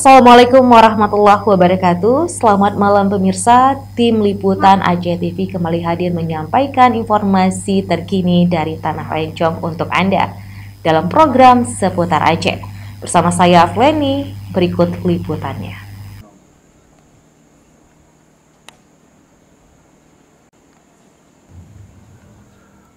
Assalamualaikum warahmatullahi wabarakatuh. Selamat malam pemirsa. Tim Liputan Aceh TV kembali hadir menyampaikan informasi terkini dari Tanah Rencong untuk Anda dalam program Seputar Aceh. Bersama saya Afleni, berikut liputannya.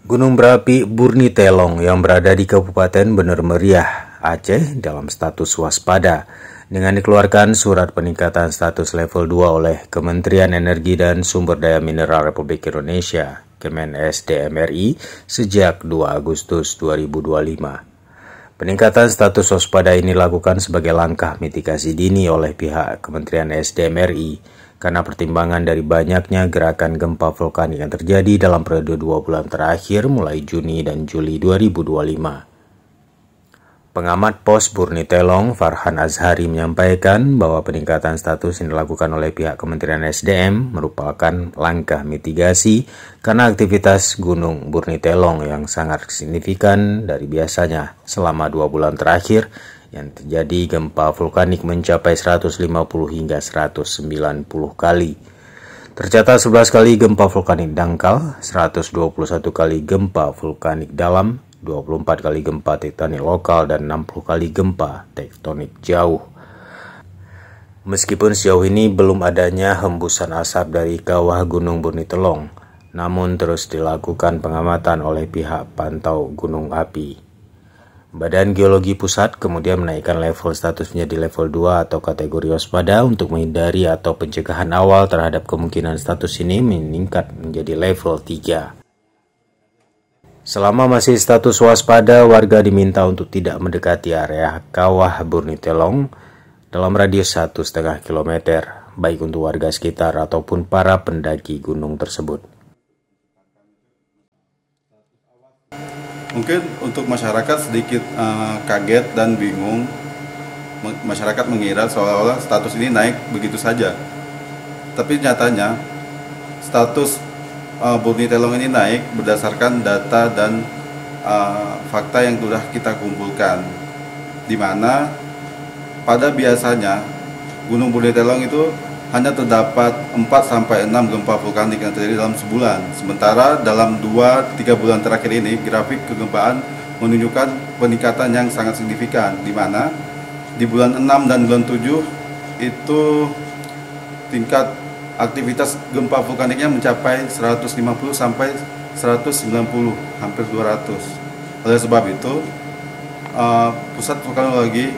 Gunung berapi Burni Telong yang berada di Kabupaten Bener Meriah, Aceh dalam status waspada dengan dikeluarkan surat peningkatan status level 2 oleh Kementerian Energi dan Sumber Daya Mineral Republik Indonesia Kemen SDM RI sejak 2 Agustus 2025. Peningkatan status waspada ini dilakukan sebagai langkah mitigasi dini oleh pihak Kementerian SDM RI karena pertimbangan dari banyaknya gerakan gempa vulkanik yang terjadi dalam periode 2 bulan terakhir mulai Juni dan Juli 2025. Pengamat POS Burni Telong, Farhan Azhari menyampaikan bahwa peningkatan status yang dilakukan oleh pihak Kementerian SDM merupakan langkah mitigasi karena aktivitas Gunung Burni Telong yang sangat signifikan dari biasanya selama 2 bulan terakhir yang terjadi gempa vulkanik mencapai 150 hingga 190 kali. Tercatat 11 kali gempa vulkanik dangkal, 121 kali gempa vulkanik dalam, 24 kali gempa tektonik lokal, dan 60 kali gempa tektonik jauh. Meskipun sejauh ini belum adanya hembusan asap dari kawah Gunung Burni Telong, namun terus dilakukan pengamatan oleh pihak pantau gunung api. Badan Geologi Pusat kemudian menaikkan level status menjadi level 2 atau kategori waspada untuk menghindari atau pencegahan awal terhadap kemungkinan status ini meningkat menjadi level 3. Selama masih status waspada, warga diminta untuk tidak mendekati area kawah Burni Telong dalam radius 1,5 km, baik untuk warga sekitar ataupun para pendaki gunung tersebut. Mungkin untuk masyarakat sedikit kaget dan bingung. Masyarakat mengira seolah-olah status ini naik begitu saja. Tapi nyatanya status Burni Telong ini naik berdasarkan data dan fakta yang sudah kita kumpulkan, di mana pada biasanya Gunung Burni Telong itu hanya terdapat 4-6 gempa vulkanik yang terjadi dalam sebulan. Sementara dalam 2-3 bulan terakhir ini grafik kegempaan menunjukkan peningkatan yang sangat signifikan, di mana di bulan 6 dan bulan 7 itu tingkat aktivitas gempa vulkaniknya mencapai 150 sampai 190, hampir 200. Oleh sebab itu, Pusat Vulkanologi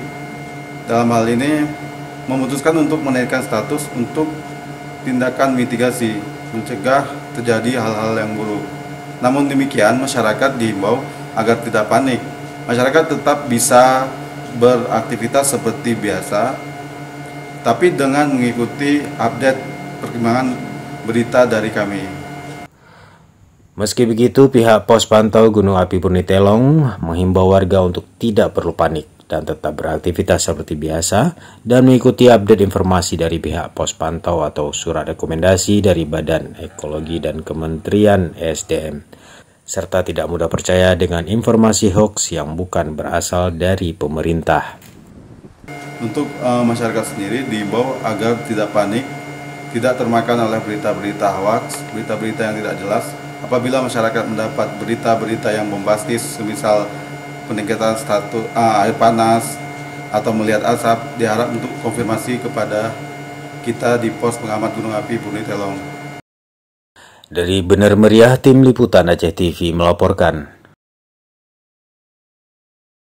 dalam hal ini memutuskan untuk menaikkan status untuk tindakan mitigasi, mencegah terjadi hal-hal yang buruk. Namun demikian, masyarakat diimbau agar tidak panik. Masyarakat tetap bisa beraktivitas seperti biasa, tapi dengan mengikuti update perkembangan berita dari kami. Meski begitu, pihak pos pantau Gunung Api Burni Telong menghimbau warga untuk tidak perlu panik dan tetap beraktivitas seperti biasa dan mengikuti update informasi dari pihak pos pantau atau surat rekomendasi dari Badan Ekologi dan Kementerian SDM, serta tidak mudah percaya dengan informasi hoax yang bukan berasal dari pemerintah. Untuk masyarakat sendiri diimbau agar tidak panik, tidak termakan oleh berita-berita hoax, berita-berita yang tidak jelas. Apabila masyarakat mendapat berita-berita yang bombastis, semisal peningkatan status air panas atau melihat asap, diharap untuk konfirmasi kepada kita di pos pengamat Gunung Api Burni Telong. Dari Bener Meriah, Tim Liputan Aceh TV melaporkan.